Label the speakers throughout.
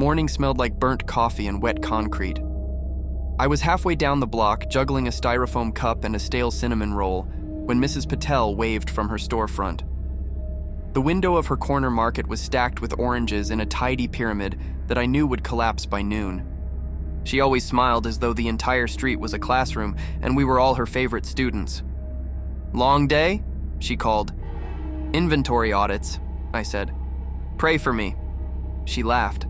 Speaker 1: morning smelled like burnt coffee and wet concrete. I was halfway down the block, juggling a styrofoam cup and a stale cinnamon roll, when Mrs. Patel waved from her storefront. The window of her corner market was stacked with oranges in a tidy pyramid that I knew would collapse by noon. She always smiled as though the entire street was a classroom and we were all her favorite students. "Long day?" she called. "Inventory audits," I said. "Pray for me." She laughed.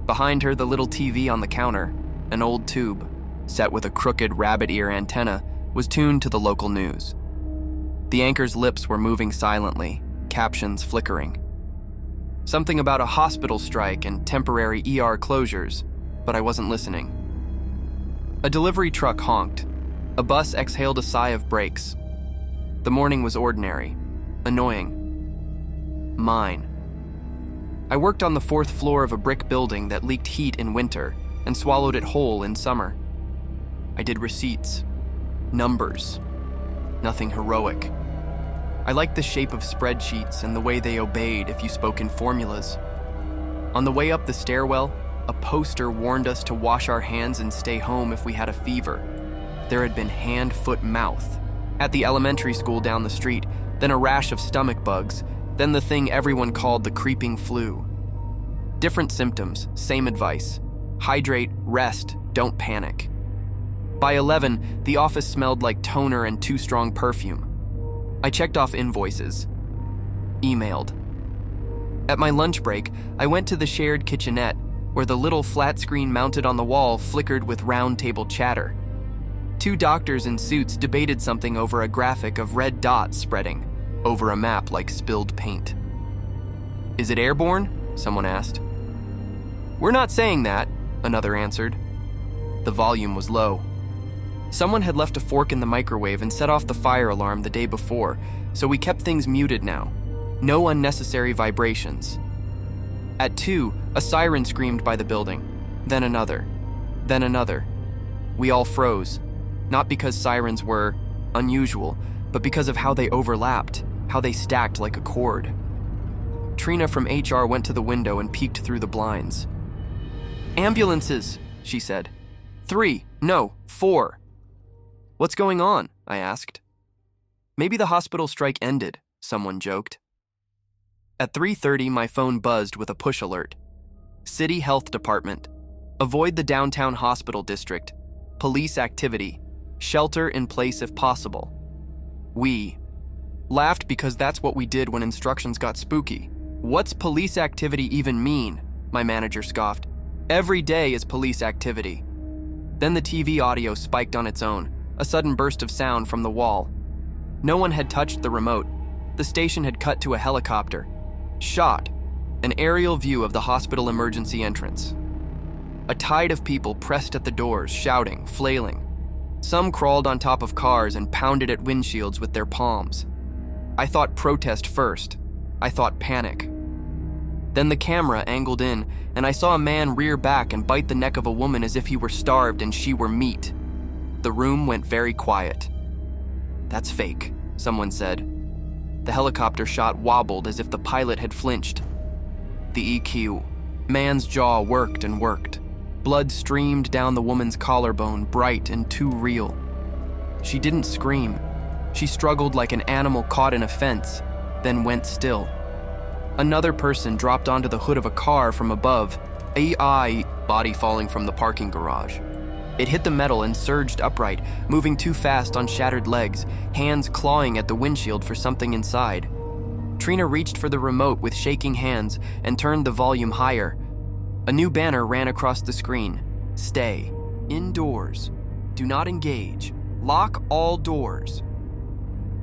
Speaker 1: Behind her, the little TV on the counter, an old tube, set with a crooked rabbit ear antenna, was tuned to the local news. The anchor's lips were moving silently, captions flickering. Something about a hospital strike and temporary ER closures, but I wasn't listening. A delivery truck honked. A bus exhaled a sigh of brakes. The morning was ordinary, annoying. Mine. I worked on the 4th floor of a brick building that leaked heat in winter and swallowed it whole in summer. I did receipts, numbers, nothing heroic. I liked the shape of spreadsheets and the way they obeyed if you spoke in formulas. On the way up the stairwell, a poster warned us to wash our hands and stay home if we had a fever. There had been hand, foot, mouth at the elementary school down the street, then a rash of stomach bugs, then the thing everyone called the creeping flu. Different symptoms, same advice. Hydrate, rest, don't panic. By 11, the office smelled like toner and too strong perfume. I checked off invoices. Emailed. At my lunch break, I went to the shared kitchenette, where the little flat screen mounted on the wall flickered with round table chatter. 2 doctors in suits debated something over a graphic of red dots spreading over a map like spilled paint. "Is it airborne?" someone asked. "We're not saying that," another answered. The volume was low. Someone had left a fork in the microwave and set off the fire alarm the day before, so we kept things muted now. No unnecessary vibrations. At 2, a siren screamed by the building, then another, then another. We all froze, not because sirens were unusual, but because of how they overlapped, how they stacked like a cord. Trina from HR went to the window and peeked through the blinds. "Ambulances," she said. 3, no, 4. "What's going on?" I asked. "Maybe the hospital strike ended," someone joked. At 3:30, my phone buzzed with a push alert. City Health Department. Avoid the downtown hospital district. Police activity. Shelter in place if possible. We laughed because that's what we did when instructions got spooky. "What's police activity even mean?" my manager scoffed. "Every day is police activity." Then the TV audio spiked on its own, a sudden burst of sound from the wall. No one had touched the remote. The station had cut to a helicopter. Shot. An aerial view of the hospital emergency entrance. A tide of people pressed at the doors, shouting, flailing. Some crawled on top of cars and pounded at windshields with their palms. I thought protest first. I thought panic. Then the camera angled in, and I saw a man rear back and bite the neck of a woman as if he were starved and she were meat. The room went very quiet. "That's fake," someone said. The helicopter shot wobbled as if the pilot had flinched. The EQ. Man's jaw worked and worked. Blood streamed down the woman's collarbone, bright and too real. She didn't scream. She struggled like an animal caught in a fence, then went still. Another person dropped onto the hood of a car from above, AI body falling from the parking garage. It hit the metal and surged upright, moving too fast on shattered legs, hands clawing at the windshield for something inside. Trina reached for the remote with shaking hands and turned the volume higher. A new banner ran across the screen. "Stay. Indoors. Do not engage. Lock all doors."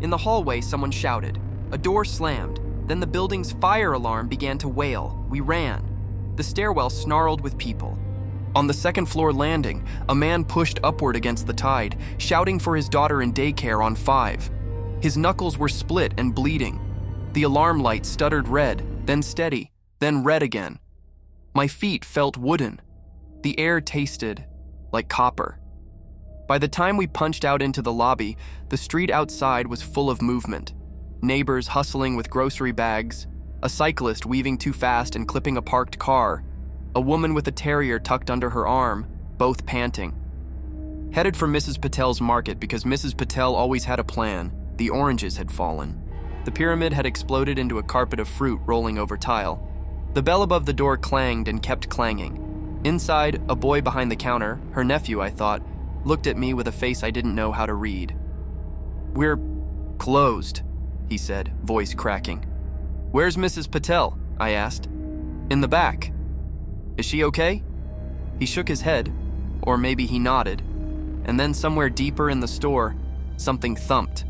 Speaker 1: In the hallway, someone shouted. A door slammed. Then the building's fire alarm began to wail. We ran. The stairwell snarled with people. On the 2nd floor landing, a man pushed upward against the tide, shouting for his daughter in daycare on 5. His knuckles were split and bleeding. The alarm light stuttered red, then steady, then red again. My feet felt wooden. The air tasted like copper. By the time we punched out into the lobby, the street outside was full of movement. Neighbors hustling with grocery bags, a cyclist weaving too fast and clipping a parked car, A woman with a terrier tucked under her arm, both panting. Headed for Mrs. Patel's market because Mrs. Patel always had a plan. The oranges had fallen. The pyramid had exploded into a carpet of fruit rolling over tile. The bell above the door clanged and kept clanging. Inside, a boy behind the counter, her nephew I thought, looked at me with a face I didn't know how to read. "We're closed," he said, voice cracking. "Where's Mrs. Patel?" I asked. "In the back." "Is she okay?" He shook his head, or maybe he nodded, and then somewhere deeper in the store, something thumped.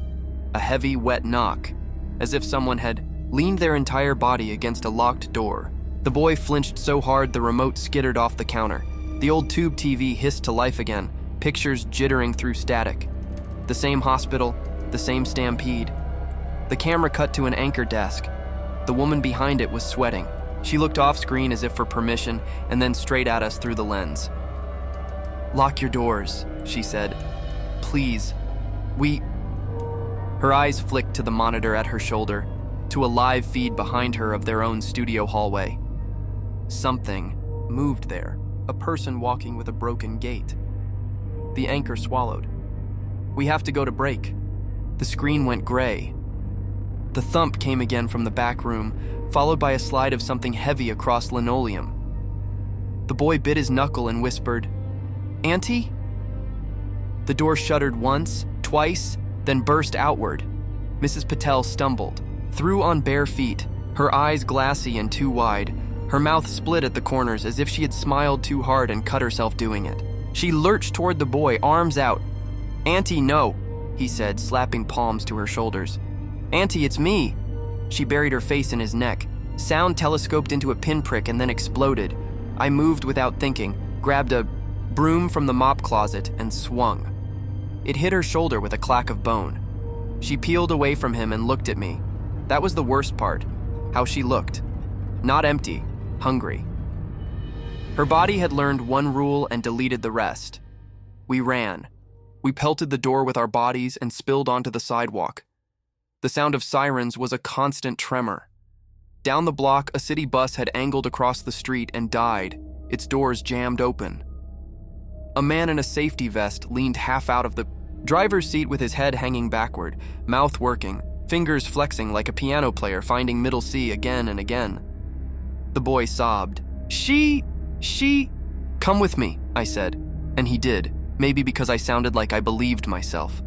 Speaker 1: A heavy, wet knock, as if someone had leaned their entire body against a locked door. The boy flinched so hard the remote skittered off the counter. The old tube TV hissed to life again, pictures jittering through static. The same hospital, the same stampede. The camera cut to an anchor desk. The woman behind it was sweating. She looked off screen as if for permission, and then straight at us through the lens. "Lock your doors," she said. "Please. Her eyes flicked to the monitor at her shoulder, to a live feed behind her of their own studio hallway. Something moved there, a person walking with a broken gait. The anchor swallowed. "We have to go to break." The screen went gray. The thump came again from the back room, followed by a slide of something heavy across linoleum. The boy bit his knuckle and whispered, "Auntie?" The door shuddered once, twice, then burst outward. Mrs. Patel stumbled, through on bare feet, her eyes glassy and too wide, her mouth split at the corners as if she had smiled too hard and cut herself doing it. She lurched toward the boy, arms out. "Auntie, no," he said, slapping palms to her shoulders. "Auntie, it's me." She buried her face in his neck. Sound telescoped into a pinprick and then exploded. I moved without thinking, grabbed a broom from the mop closet, and swung. It hit her shoulder with a clack of bone. She peeled away from him and looked at me. That was the worst part, how she looked. Not empty, hungry. Her body had learned one rule and deleted the rest. We ran. We pelted the door with our bodies and spilled onto the sidewalk. The sound of sirens was a constant tremor. Down the block, a city bus had angled across the street and died, its doors jammed open. A man in a safety vest leaned half out of the driver's seat with his head hanging backward, mouth working, fingers flexing like a piano player finding middle C again and again. The boy sobbed. She, come with me, I said, and he did, maybe because I sounded like I believed myself.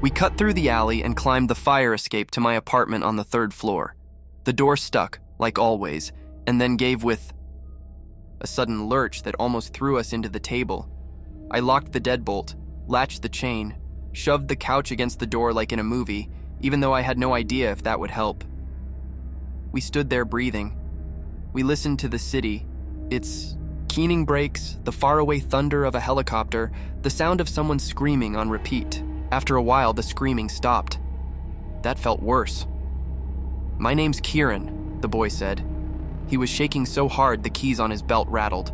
Speaker 1: We cut through the alley and climbed the fire escape to my apartment on the 3rd floor. The door stuck, like always, and then gave with a sudden lurch that almost threw us into the table. I locked the deadbolt, latched the chain, shoved the couch against the door like in a movie, even though I had no idea if that would help. We stood there breathing. We listened to the city, its keening brakes, the faraway thunder of a helicopter, the sound of someone screaming on repeat. After a while, the screaming stopped. That felt worse. "My name's Kieran," the boy said. He was shaking so hard the keys on his belt rattled.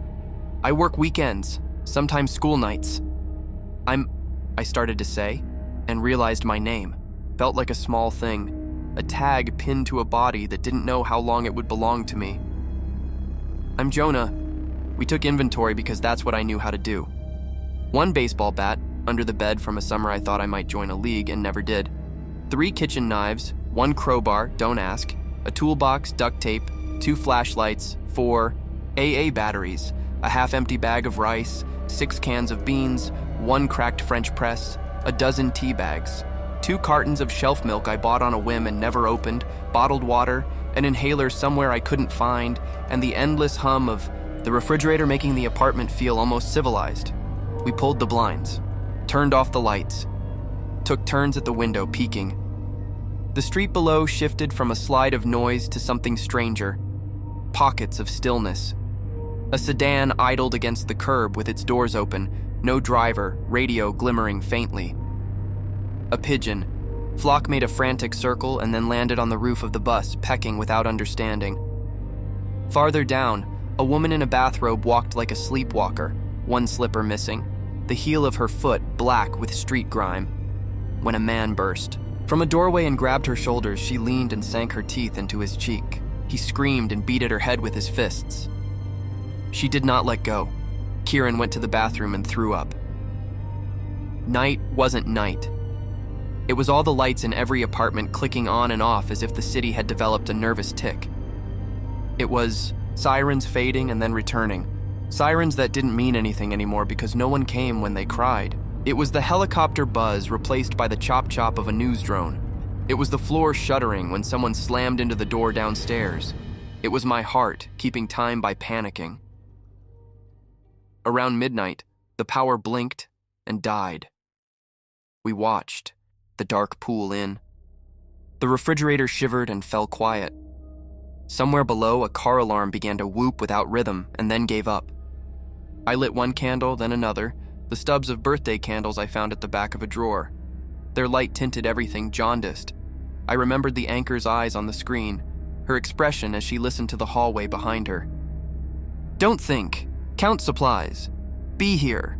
Speaker 1: "I work weekends, sometimes school nights." I started to say, and realized my name. Felt like a small thing, a tag pinned to a body that didn't know how long it would belong to me. "I'm Jonah." We took inventory because that's what I knew how to do. 1 baseball bat, under the bed from a summer I thought I might join a league and never did. 3 kitchen knives, 1 crowbar, don't ask, a toolbox, duct tape, 2 flashlights, 4 AA batteries, a half-empty bag of rice, 6 cans of beans, 1 cracked French press, a dozen tea bags, 2 cartons of shelf milk I bought on a whim and never opened, bottled water, an inhaler somewhere I couldn't find, and the endless hum of the refrigerator making the apartment feel almost civilized. We pulled the blinds, turned off the lights, took turns at the window peeking. The street below shifted from a slide of noise to something stranger. Pockets of stillness. A sedan idled against the curb with its doors open, no driver, radio glimmering faintly. A pigeon. Flock made a frantic circle and then landed on the roof of the bus, pecking without understanding. Farther down, a woman in a bathrobe walked like a sleepwalker, 1 slipper missing, the heel of her foot black with street grime. When a man burst. From a doorway and grabbed her shoulders, she leaned and sank her teeth into his cheek. He screamed and beat at her head with his fists. She did not let go. Kieran went to the bathroom and threw up. Night wasn't night. It was all the lights in every apartment clicking on and off as if the city had developed a nervous tic. It was sirens fading and then returning. Sirens that didn't mean anything anymore because no one came when they cried. It was the helicopter buzz replaced by the chop-chop of a news drone. It was the floor shuddering when someone slammed into the door downstairs. It was my heart keeping time by panicking. Around midnight, the power blinked and died. We watched, the dark pool in. The refrigerator shivered and fell quiet. Somewhere below, a car alarm began to whoop without rhythm and then gave up. I lit one candle, then another, the stubs of birthday candles I found at the back of a drawer. Their light tinted everything jaundiced. I remembered the anchor's eyes on the screen, her expression as she listened to the hallway behind her. Don't think. Count supplies. Be here.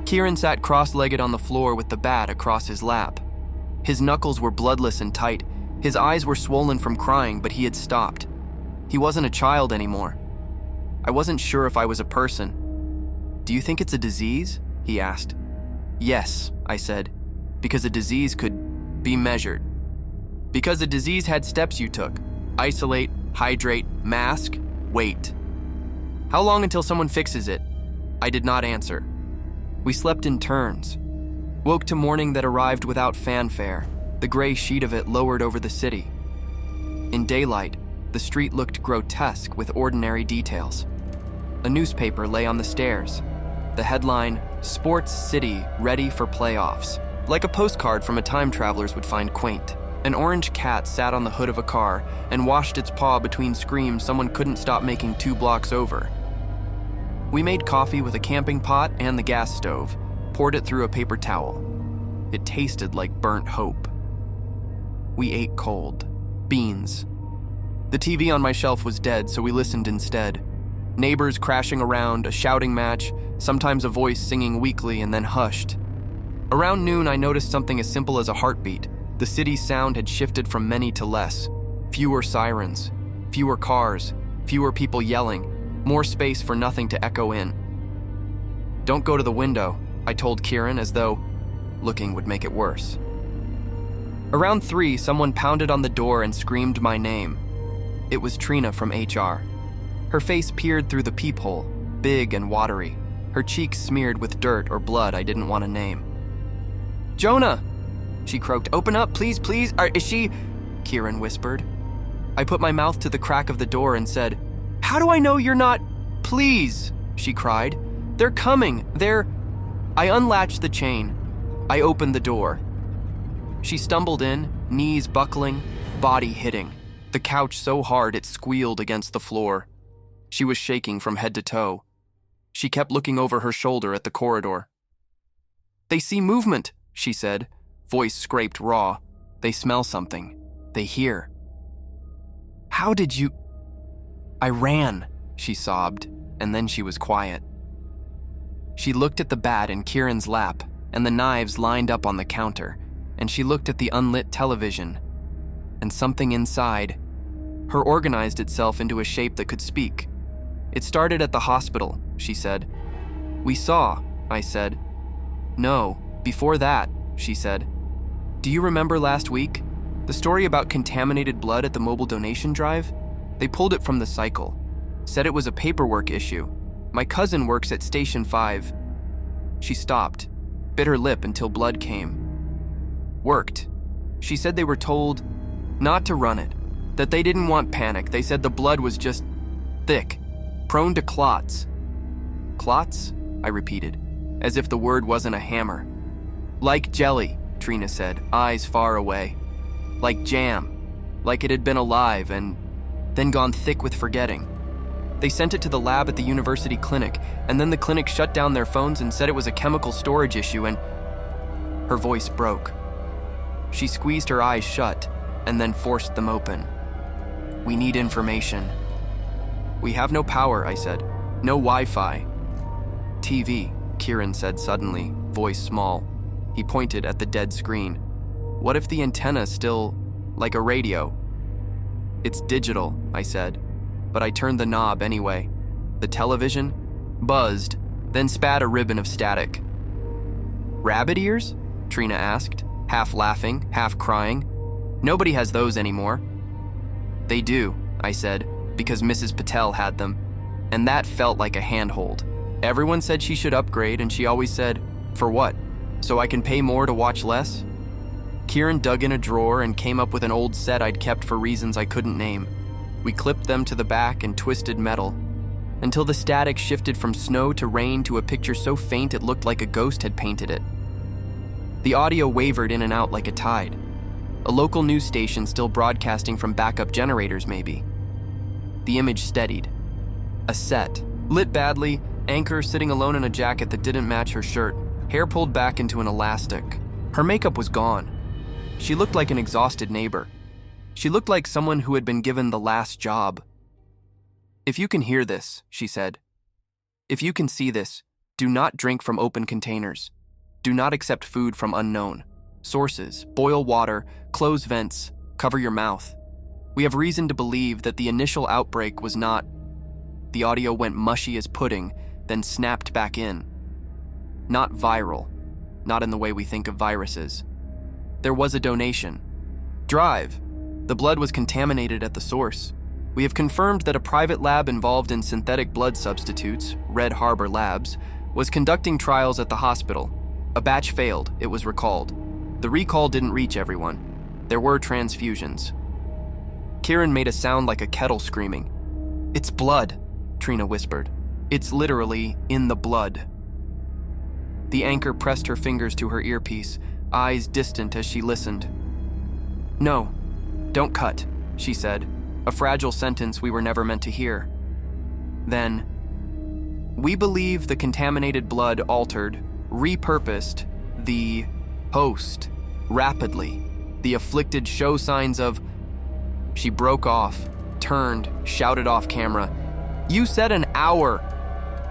Speaker 1: Kieran sat cross-legged on the floor with the bat across his lap. His knuckles were bloodless and tight. His eyes were swollen from crying, but he had stopped. He wasn't a child anymore. I wasn't sure if I was a person. Do you think it's a disease? He asked. Yes, I said, because a disease could be measured. Because a disease had steps you took. Isolate, hydrate, mask, wait. How long until someone fixes it? I did not answer. We slept in turns. Woke to morning that arrived without fanfare, the gray sheet of it lowered over the city. In daylight, the street looked grotesque with ordinary details. A newspaper lay on the stairs. The headline, Sports City Ready for Playoffs, like a postcard from a time travelers would find quaint. An orange cat sat on the hood of a car and washed its paw between screams someone couldn't stop making 2 blocks over. We made coffee with a camping pot and the gas stove, poured it through a paper towel. It tasted like burnt hope. We ate cold. Beans. The TV on my shelf was dead, so we listened instead. Neighbors crashing around, a shouting match, sometimes a voice singing weakly and then hushed. Around noon, I noticed something as simple as a heartbeat. The city's sound had shifted from many to less. Fewer sirens, fewer cars, fewer people yelling, more space for nothing to echo in. Don't go to the window, I told Kieran as though looking would make it worse. Around 3, someone pounded on the door and screamed my name. It was Trina from HR. Her face peered through the peephole, big and watery, her cheeks smeared with dirt or blood I didn't want to name. Jonah! She croaked. Open up, please, please. Is she? Kieran whispered. I put my mouth to the crack of the door and said, How do I know you're not? Please, she cried. They're coming. I unlatched the chain. I opened the door. She stumbled in, knees buckling, body hitting, the couch so hard it squealed against the floor. She was shaking from head to toe. She kept looking over her shoulder at the corridor. They see movement, she said, voice scraped raw. They smell something. They hear. How did you? I ran, she sobbed, and then she was quiet. She looked at the bat in Kieran's lap and the knives lined up on the counter, and she looked at the unlit television, and something inside her organized itself into a shape that could speak. It started at the hospital, she said. We saw, I said. No, before that, she said. Do you remember last week? The story about contaminated blood at the mobile donation drive? They pulled it from the cycle. Said it was a paperwork issue. My cousin works at Station 5. She stopped, bit her lip until blood came. Worked. She said they were told not to run it, that they didn't want panic. They said the blood was just thick, prone to clots. Clots? I repeated, as if the word wasn't a hammer. Like jelly, Trina said, eyes far away. Like jam, like it had been alive and then gone thick with forgetting. They sent it to the lab at the university clinic, and then the clinic shut down their phones and said it was a chemical storage issue, and her voice broke. She squeezed her eyes shut and then forced them open. We need information. We have no power, I said. No Wi-Fi. TV, Kieran said suddenly, voice small. He pointed at the dead screen. What if the antenna's still like a radio? It's digital, I said, but I turned the knob anyway. The the television, buzzed, then spat a ribbon of static. "Rabbit ears?" Trina asked, half laughing, half crying. "Nobody has those anymore." "They do," I said, because Mrs. Patel had them, and that felt like a handhold. Everyone said she should upgrade, and she always said, "For what? So I can pay more to watch less?" Kieran dug in a drawer and came up with an old set I'd kept for reasons I couldn't name. We clipped them to the back and twisted metal, until the static shifted from snow to rain to a picture so faint it looked like a ghost had painted it. The audio wavered in and out like a tide. A local news station still broadcasting from backup generators, maybe. The image steadied. A set, lit badly, Anchor sitting alone in a jacket that didn't match her shirt, hair pulled back into an elastic. Her makeup was gone. She looked like an exhausted neighbor. She looked like someone who had been given the last job. "If you can hear this," she said, "if you can see this, do not drink from open containers. Do not accept food from unknown sources. Boil water, close vents, cover your mouth. We have reason to believe that the initial outbreak was not..." The audio went mushy as pudding, then snapped back in. "Not viral. Not in the way we think of viruses. There was a donation. Drive. The blood was contaminated at the source. We have confirmed that a private lab involved in synthetic blood substitutes, Red Harbor Labs, was conducting trials at the hospital. A batch failed, it was recalled. The recall didn't reach everyone. There were transfusions." Kieran made a sound like a kettle screaming. "It's blood," Trina whispered. "It's literally in the blood." The anchor pressed her fingers to her earpiece, eyes distant as she listened. "No, don't cut," she said, a fragile sentence we were never meant to hear. Then, "We believe the contaminated blood altered, repurposed the host rapidly. The afflicted show signs of..." She broke off, turned, shouted off camera, "You said an hour!"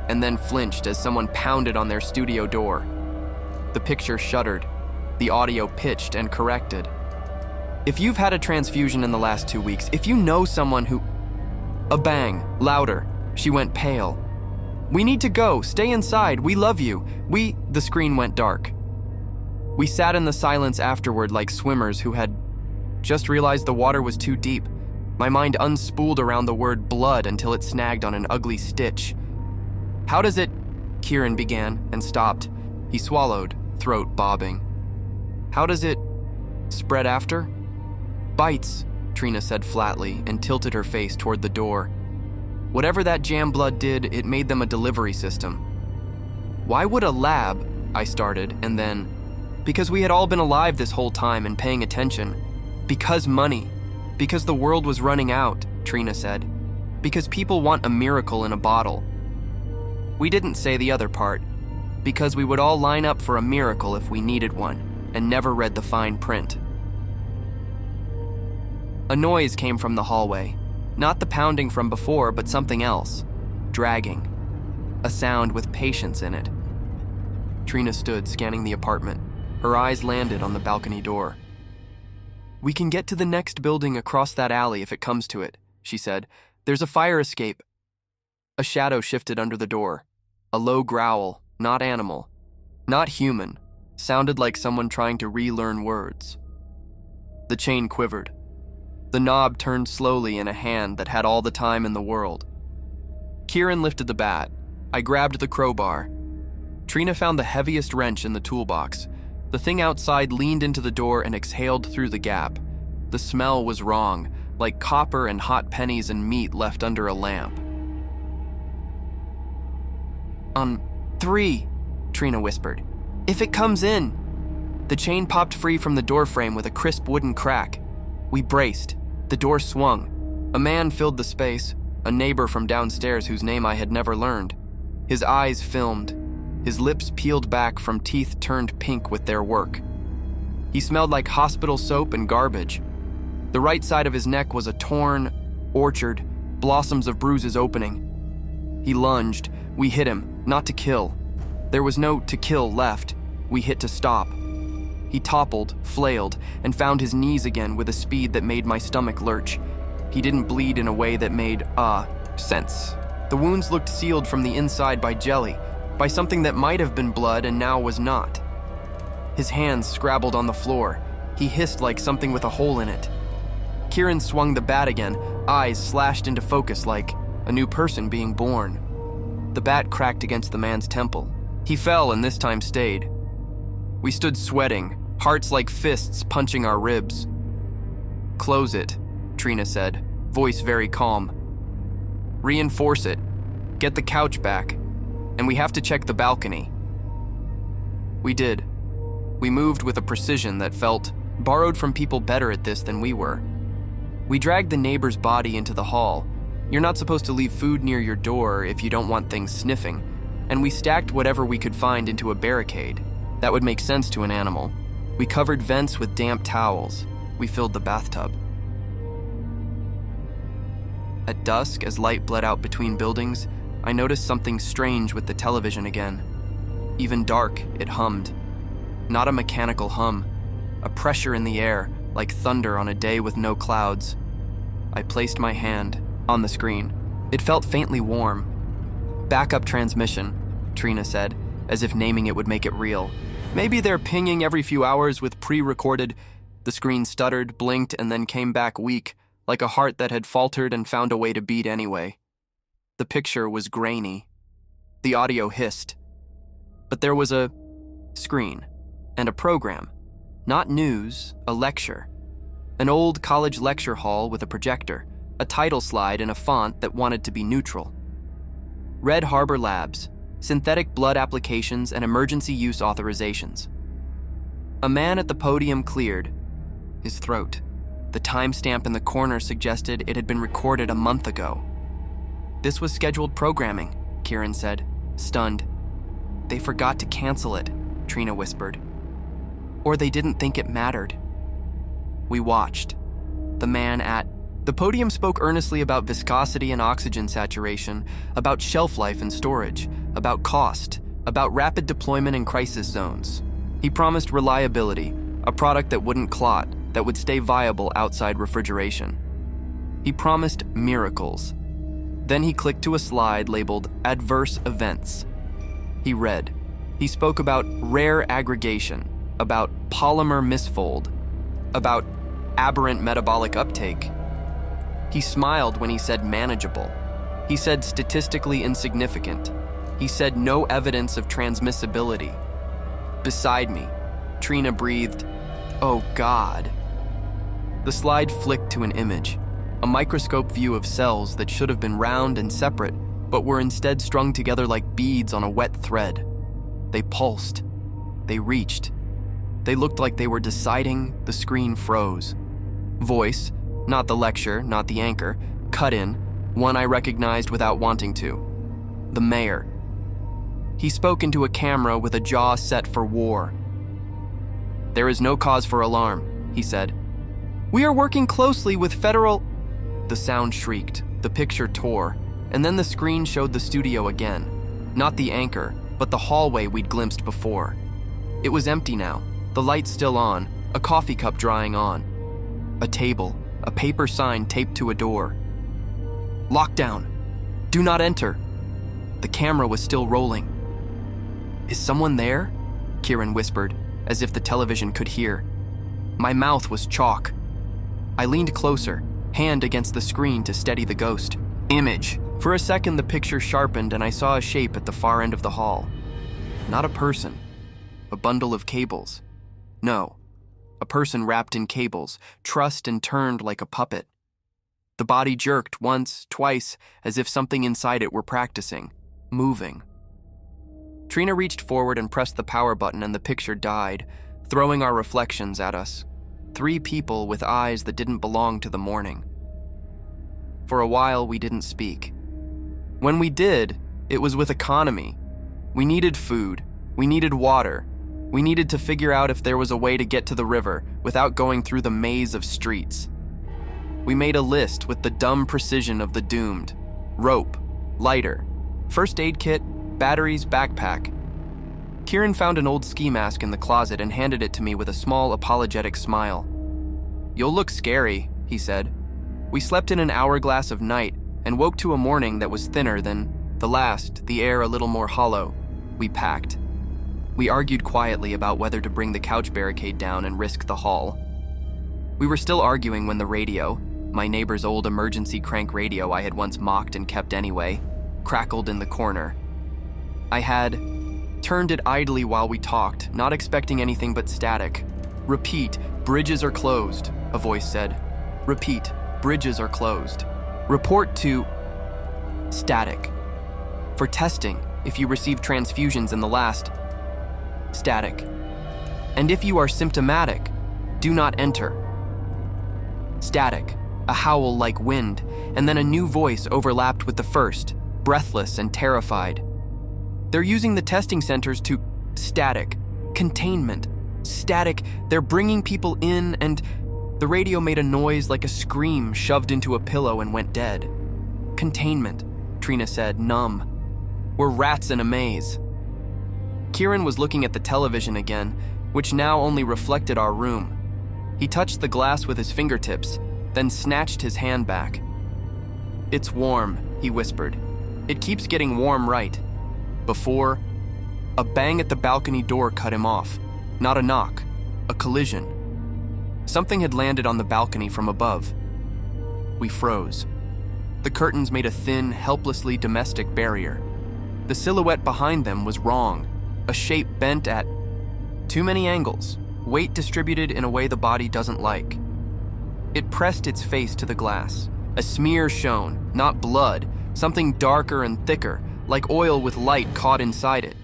Speaker 1: and then flinched as someone pounded on their studio door. The picture shuddered. The audio pitched and corrected. "If you've had a transfusion in the last 2 weeks, if you know someone who..." A bang, louder. She went pale. "We need to go. Stay inside. We love you. The screen went dark. We sat in the silence afterward like swimmers who had just realized the water was too deep. My mind unspooled around the word blood until it snagged on an ugly stitch. "How does it..." Kieran began and stopped. He swallowed, throat bobbing. "How does it spread after?" "Bites," Trina said flatly and tilted her face toward the door. "Whatever that jam blood did, it made them a delivery system." "Why would a lab..." I started, and then, "Because we had all been alive this whole time and paying attention. Because money. Because the world was running out," Trina said. "Because people want a miracle in a bottle." We didn't say the other part. Because we would all line up for a miracle if we needed one, and never read the fine print. A noise came from the hallway. Not the pounding from before, but something else. Dragging. A sound with patience in it. Trina stood, scanning the apartment. Her eyes landed on the balcony door. "We can get to the next building across that alley if it comes to it," she said. "There's a fire escape." A shadow shifted under the door. A low growl, not animal, not human, sounded like someone trying to relearn words. The chain quivered. The knob turned slowly in a hand that had all the time in the world. Kieran lifted the bat. I grabbed the crowbar. Trina found the heaviest wrench in the toolbox. The thing outside leaned into the door and exhaled through the gap. The smell was wrong, like copper and hot pennies and meat left under a lamp. "3, Trina whispered. "If it comes in." The chain popped free from the doorframe with a crisp wooden crack. We braced. The door swung. A man filled the space, a neighbor from downstairs whose name I had never learned. His eyes filmed. His lips peeled back from teeth turned pink with their work. He smelled like hospital soap and garbage. The right side of his neck was a torn orchard, blossoms of bruises opening. He lunged. We hit him, not to kill. There was no to kill left. We hit to stop. He toppled, flailed, and found his knees again with a speed that made my stomach lurch. He didn't bleed in a way that made, sense. The wounds looked sealed from the inside by jelly, by something that might have been blood and now was not. His hands scrabbled on the floor. He hissed like something with a hole in it. Kieran swung the bat again, eyes slashed into focus like a new person being born. The bat cracked against the man's temple. He fell and this time stayed. We stood sweating, hearts like fists punching our ribs. "Close it," Trina said, voice very calm. "Reinforce it. Get the couch back. And we have to check the balcony." We did. We moved with a precision that felt borrowed from people better at this than we were. We dragged the neighbor's body into the hall. You're not supposed to leave food near your door if you don't want things sniffing. And we stacked whatever we could find into a barricade. That would make sense to an animal. We covered vents with damp towels. We filled the bathtub. At dusk, as light bled out between buildings, I noticed something strange with the television again. Even dark, it hummed. Not a mechanical hum, a pressure in the air, like thunder on a day with no clouds. I placed my hand on the screen. It felt faintly warm. "Backup transmission," Trina said, as if naming it would make it real. "Maybe they're pinging every few hours with pre-recorded." The screen stuttered, blinked, and then came back weak, like a heart that had faltered and found a way to beat anyway. The picture was grainy. The audio hissed. But there was a screen and a program. Not news, a lecture. An old college lecture hall with a projector, a title slide in a font that wanted to be neutral. Red Harbor Labs, synthetic blood applications and emergency use authorizations. A man at the podium cleared his throat. The timestamp in the corner suggested it had been recorded a month ago. "This was scheduled programming," Kieran said, stunned. "They forgot to cancel it," Trina whispered. "Or they didn't think it mattered." We watched. The man at the podium spoke earnestly about viscosity and oxygen saturation, about shelf life and storage, about cost, about rapid deployment in crisis zones. He promised reliability, a product that wouldn't clot, that would stay viable outside refrigeration. He promised miracles. Then he clicked to a slide labeled Adverse Events. He read. He spoke about rare aggregation, about polymer misfold, about aberrant metabolic uptake. He smiled when he said manageable. He said statistically insignificant. He said no evidence of transmissibility. Beside me, Trina breathed, "Oh God." The slide flicked to an image, a microscope view of cells that should have been round and separate, but were instead strung together like beads on a wet thread. They pulsed. They reached. They looked like they were deciding. The screen froze. Voice, not the lecture, not the anchor, cut in, one I recognized without wanting to. The mayor. He spoke into a camera with a jaw set for war. "There is no cause for alarm," he said. "We are working closely with federal..." The sound shrieked, the picture tore, and then the screen showed the studio again. Not the anchor, but the hallway we'd glimpsed before. It was empty now, the lights still on, a coffee cup drying on. A table, a paper sign taped to a door. "Lockdown. Do not enter." The camera was still rolling. "Is someone there?" Kieran whispered, as if the television could hear. My mouth was chalk. I leaned closer, hand against the screen to steady the ghost. Image. For a second, the picture sharpened and I saw a shape at the far end of the hall. Not a person. A bundle of cables. No. A person wrapped in cables, trussed and turned like a puppet. The body jerked once, twice, as if something inside it were practicing, moving. Trina reached forward and pressed the power button and the picture died, throwing our reflections at us. 3 people with eyes that didn't belong to the morning. For a while, we didn't speak. When we did, it was with economy. We needed food. We needed water. We needed to figure out if there was a way to get to the river without going through the maze of streets. We made a list with the dumb precision of the doomed. Rope, lighter, first aid kit, batteries, backpack. Kieran found an old ski mask in the closet and handed it to me with a small, apologetic smile. "You'll look scary," he said. "We slept in an hourglass of night, and woke to a morning that was thinner than the last, the air a little more hollow. We packed. We argued quietly about whether to bring the couch barricade down and risk the haul. We were still arguing when the radio, my neighbor's old emergency crank radio I had once mocked and kept anyway, crackled in the corner. I had turned it idly while we talked, not expecting anything but static. "Repeat, bridges are closed," a voice said. "Repeat, bridges are closed. Report to..." Static. "For testing, if you receive transfusions in the last..." Static. "And if you are symptomatic, do not enter." Static. A howl like wind, and then a new voice overlapped with the first, breathless and terrified. "They're using the testing centers to..." Static. "Containment. Static. They're bringing people in and..." The radio made a noise like a scream shoved into a pillow and went dead. "Containment," Trina said, numb. "We're rats in a maze." Kieran was looking at the television again, which now only reflected our room. He touched the glass with his fingertips, then snatched his hand back. "It's warm," he whispered. "It keeps getting warm, right?" Before, a bang at the balcony door cut him off. Not a knock, a collision. Something had landed on the balcony from above. We froze. The curtains made a thin, helplessly domestic barrier. The silhouette behind them was wrong, a shape bent at too many angles, weight distributed in a way the body doesn't like. It pressed its face to the glass. A smear shone, not blood, something darker and thicker, like oil with light caught inside it.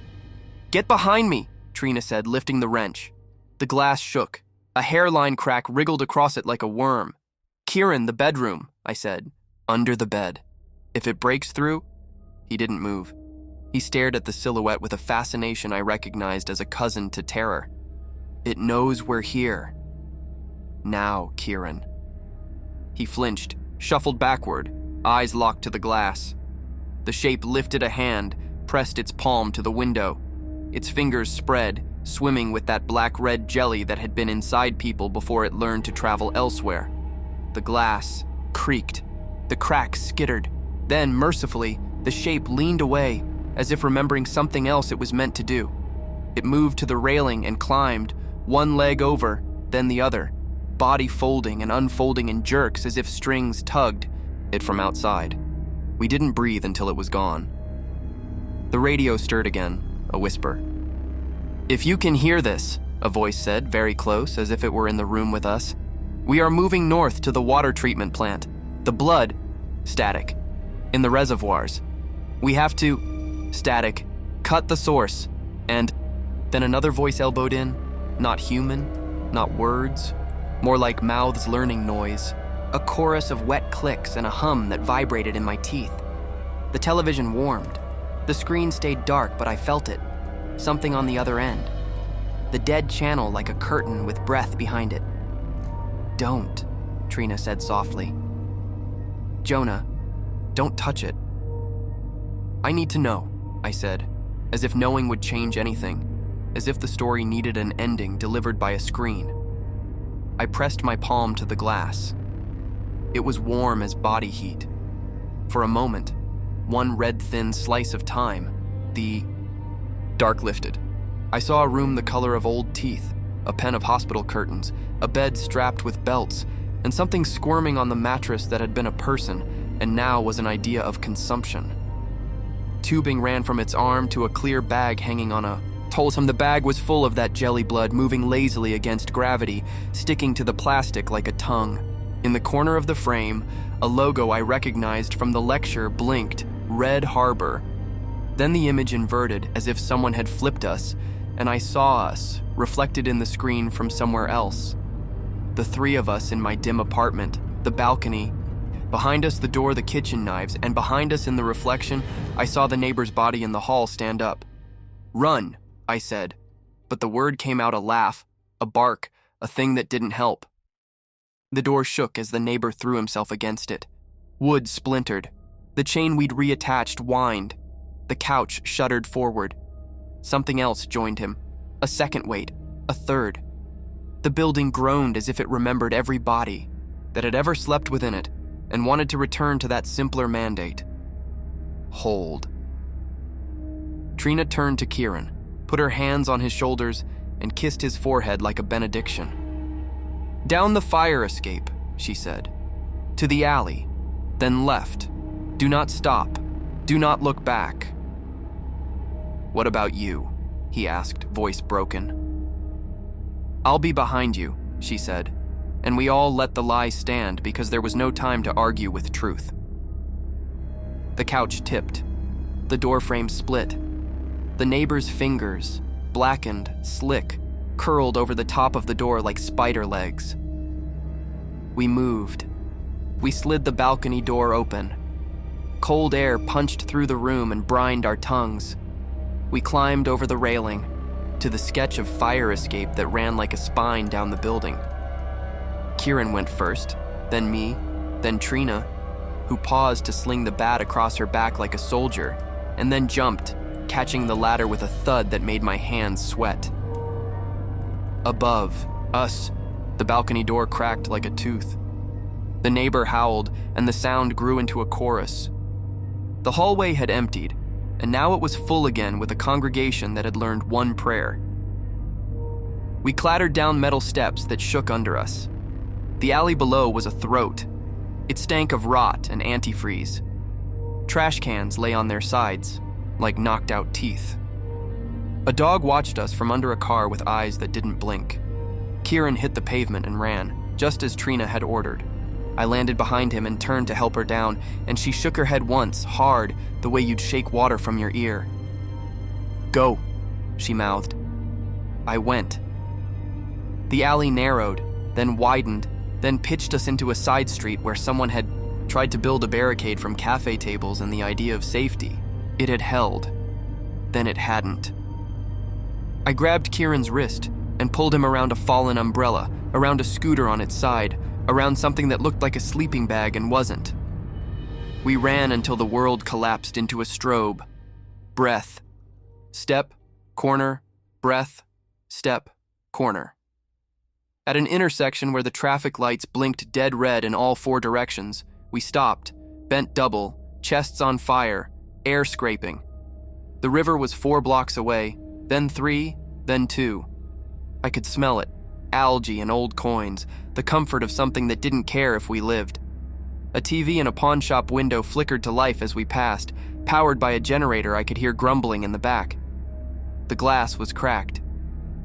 Speaker 1: "Get behind me," Trina said, lifting the wrench. The glass shook. A hairline crack wriggled across it like a worm. "Kieran, the bedroom," I said. "Under the bed. If it breaks through..." He didn't move. He stared at the silhouette with a fascination I recognized as a cousin to terror. "It knows we're here. Now, Kieran." He flinched, shuffled backward, eyes locked to the glass. The shape lifted a hand, pressed its palm to the window. Its fingers spread, swimming with that black-red jelly that had been inside people before it learned to travel elsewhere. The glass creaked. The crack skittered. Then, mercifully, the shape leaned away, as if remembering something else it was meant to do. It moved to the railing and climbed, one leg over, then the other, body folding and unfolding in jerks as if strings tugged it from outside. We didn't breathe until it was gone. The radio stirred again, a whisper. "If you can hear this," a voice said, very close, as if it were in the room with us, "we are moving north to the water treatment plant. The blood..." Static. "In the reservoirs. We have to..." Static. "Cut the source." And then another voice elbowed in. Not human, not words, more like mouths learning noise. A chorus of wet clicks and a hum that vibrated in my teeth. The television warmed. The screen stayed dark, but I felt it. Something on the other end. The dead channel like a curtain with breath behind it. "Don't," Trina said softly. "Jonah, don't touch it." "I need to know," I said, as if knowing would change anything, as if the story needed an ending delivered by a screen. I pressed my palm to the glass. It was warm as body heat. For a moment, one red thin slice of time, the dark lifted. I saw a room the color of old teeth, a pen of hospital curtains, a bed strapped with belts, and something squirming on the mattress that had been a person and now was an idea of consumption. Tubing ran from its arm to a clear bag hanging on a... Told him the bag was full of that jelly blood moving lazily against gravity, sticking to the plastic like a tongue. In the corner of the frame, a logo I recognized from the lecture blinked, Red Harbor. Then the image inverted as if someone had flipped us, and I saw us, reflected in the screen from somewhere else. The three of us in my dim apartment, the balcony. Behind us the door, the kitchen knives, and behind us in the reflection, I saw the neighbor's body in the hall stand up. "Run," I said, but the word came out a laugh, a bark, a thing that didn't help. The door shook as the neighbor threw himself against it. Wood splintered. The chain we'd reattached whined. The couch shuddered forward. Something else joined him. A second weight. A third. The building groaned as if it remembered every body that had ever slept within it. and wanted to return to that simpler mandate. Hold. Trina turned to Kieran, put her hands on his shoulders, and kissed his forehead like a benediction. "Down the fire escape," she said. "To the alley, then left. Do not stop. Do not look back." "What about you?" he asked, voice broken. "I'll be behind you," she said, and we all let the lie stand because there was no time to argue with truth. The couch tipped. The doorframe split. The neighbor's fingers, blackened, slick, curled over the top of the door like spider legs. We moved. We slid the balcony door open. Cold air punched through the room and brined our tongues. We climbed over the railing to the sketch of fire escape that ran like a spine down the building. Kieran went first, then me, then Trina, who paused to sling the bat across her back like a soldier, and then jumped, catching the ladder with a thud that made my hands sweat. Above us, the balcony door cracked like a tooth. The neighbor howled, and the sound grew into a chorus. The hallway had emptied, and now it was full again with a congregation that had learned one prayer. We clattered down metal steps that shook under us. The alley below was a throat. It stank of rot and antifreeze. Trash cans lay on their sides, like knocked-out teeth. A dog watched us from under a car with eyes that didn't blink. Kieran hit the pavement and ran, just as Trina had ordered. I landed behind him and turned to help her down, and she shook her head once, hard, the way you'd shake water from your ear. "Go," she mouthed. I went. The alley narrowed, then widened, then pitched us into a side street where someone had tried to build a barricade from cafe tables and the idea of safety. It had held. Then it hadn't. I grabbed Kieran's wrist and pulled him around a fallen umbrella, around a scooter on its side, around something that looked like a sleeping bag and wasn't. We ran until the world collapsed into a strobe. Breath. Step, corner, breath, step, corner. At an intersection where the traffic lights blinked dead red in all four directions, we stopped, bent double, chests on fire, air scraping. The river was 4 blocks away, then 3, then 2. I could smell it, algae and old coins, the comfort of something that didn't care if we lived. A TV in a pawn shop window flickered to life as we passed, powered by a generator I could hear grumbling in the back. The glass was cracked.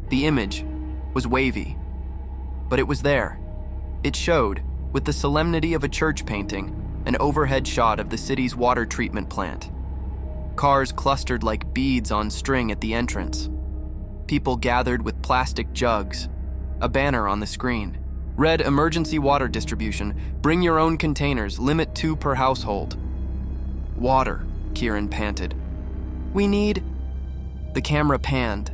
Speaker 1: The image was wavy. But it was there. It showed, with the solemnity of a church painting, an overhead shot of the city's water treatment plant. Cars clustered like beads on string at the entrance. People gathered with plastic jugs. A banner on the screen. Read emergency water distribution, bring your own containers, limit 2 per household. Water, Kieran panted. We need... The camera panned.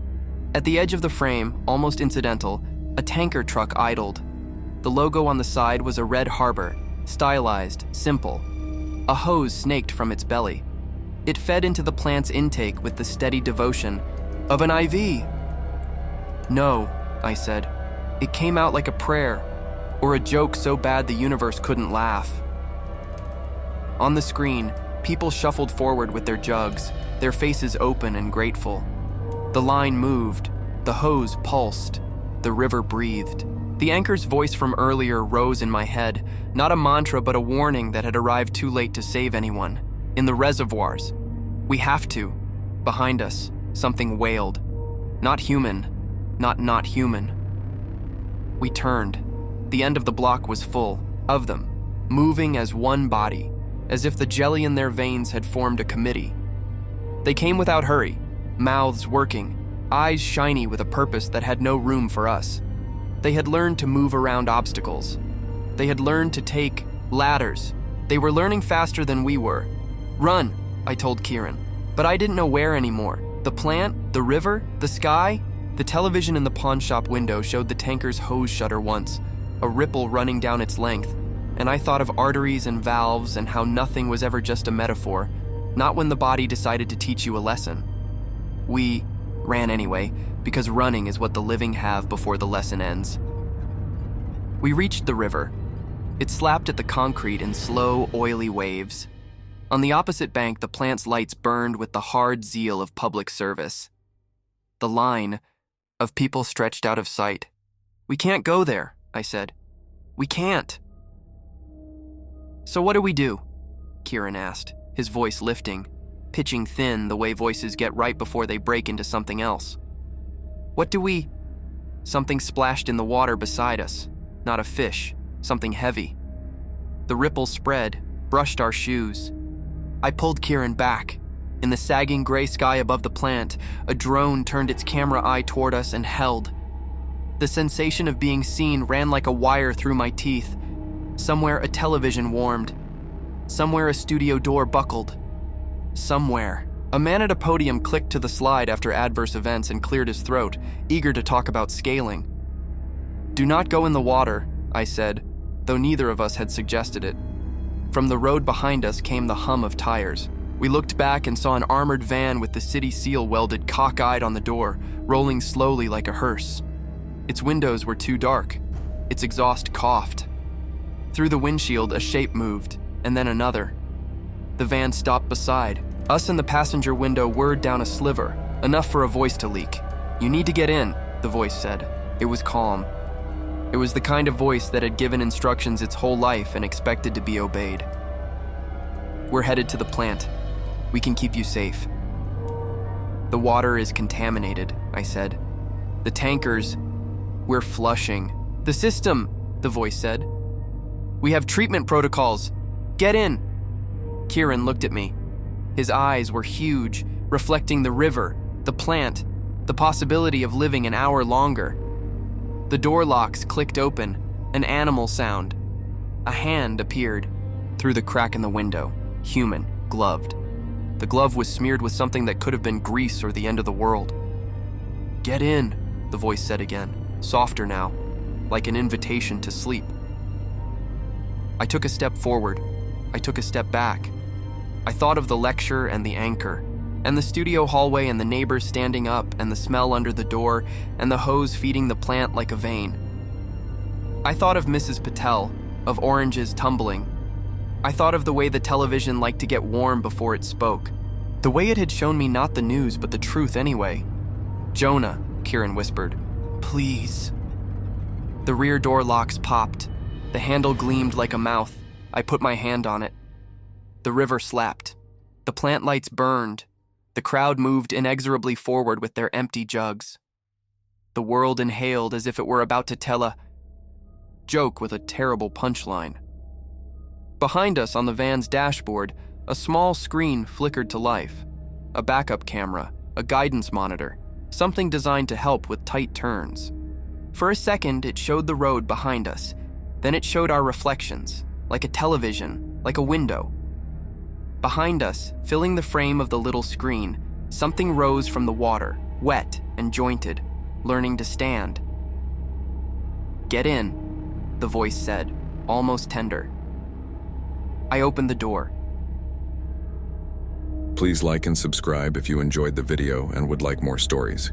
Speaker 1: At the edge of the frame, almost incidental, a tanker truck idled. The logo on the side was a red harbor, stylized, simple. A hose snaked from its belly. It fed into the plant's intake with the steady devotion of an IV. No, I said. It came out like a prayer, or a joke so bad the universe couldn't laugh. On the screen, people shuffled forward with their jugs, their faces open and grateful. The line moved, the hose pulsed, the river breathed. The anchor's voice from earlier rose in my head, not a mantra but a warning that had arrived too late to save anyone. In the reservoirs. We have to. Behind us, something wailed. Not human, not human. We turned. The end of the block was full, of them, moving as one body, as if the jelly in their veins had formed a committee. They came without hurry, mouths working, eyes shiny with a purpose that had no room for us. They had learned to move around obstacles. They had learned to take ladders. They were learning faster than we were. Run, I told Kieran, but I didn't know where anymore. The plant, the river, the sky. The television in the pawn shop window showed the tanker's hose shutter once, a ripple running down its length, and I thought of arteries and valves and how nothing was ever just a metaphor, not when the body decided to teach you a lesson. We ran anyway, because running is what the living have before the lesson ends. We reached the river. It slapped at the concrete in slow, oily waves. On the opposite bank, the plant's lights burned with the hard zeal of public service. The line of people stretched out of sight. "We can't go there," I said. "We can't." "So what do we do?" Kieran asked, his voice lifting, pitching thin the way voices get right before they break into something else. "What do we—" Something splashed in the water beside us. Not a fish, something heavy. The ripple spread, brushed our shoes. I pulled Kieran back. In the sagging gray sky above the plant, a drone turned its camera eye toward us and held. The sensation of being seen ran like a wire through my teeth. Somewhere a television warmed. Somewhere a studio door buckled. Somewhere. A man at a podium clicked to the slide after adverse events and cleared his throat, eager to talk about scaling. "Do not go in the water," I said, though neither of us had suggested it. From the road behind us came the hum of tires. We looked back and saw an armored van with the city seal welded cockeyed on the door, rolling slowly like a hearse. Its windows were too dark. Its exhaust coughed. Through the windshield, a shape moved, and then another. The van stopped beside. Us in the passenger window whirred down a sliver, enough for a voice to leak. "You need to get in," the voice said. It was calm. It was the kind of voice that had given instructions its whole life and expected to be obeyed. "We're headed to the plant. We can keep you safe." "The water is contaminated," I said. "The tankers, we're flushing." "The system," the voice said. "We have treatment protocols. Get in." Kieran looked at me. His eyes were huge, reflecting the river, the plant, the possibility of living an hour longer. The door locks clicked open, an animal sound. A hand appeared through the crack in the window, human, gloved. The glove was smeared with something that could have been grease or the end of the world. "Get in," the voice said again, softer now, like an invitation to sleep. I took a step forward. I took a step back. I thought of the lecture and the anchor, and the studio hallway and the neighbors standing up and the smell under the door and the hose feeding the plant like a vein. I thought of Mrs. Patel, of oranges tumbling. I thought of the way the television liked to get warm before it spoke. The way it had shown me not the news but the truth anyway. "Jonah," Kieran whispered. "Please." The rear door locks popped. The handle gleamed like a mouth. I put my hand on it. The river slapped. The plant lights burned. The crowd moved inexorably forward with their empty jugs. The world inhaled as if it were about to tell a joke with a terrible punchline. Behind us on the van's dashboard, a small screen flickered to life. A backup camera, a guidance monitor, something designed to help with tight turns. For a second, it showed the road behind us. Then it showed our reflections, like a television, like a window. Behind us, filling the frame of the little screen, something rose from the water, wet and jointed, learning to stand. "Get in," the voice said, almost tender. I opened the door.
Speaker 2: Please like and subscribe if you enjoyed the video and would like more stories.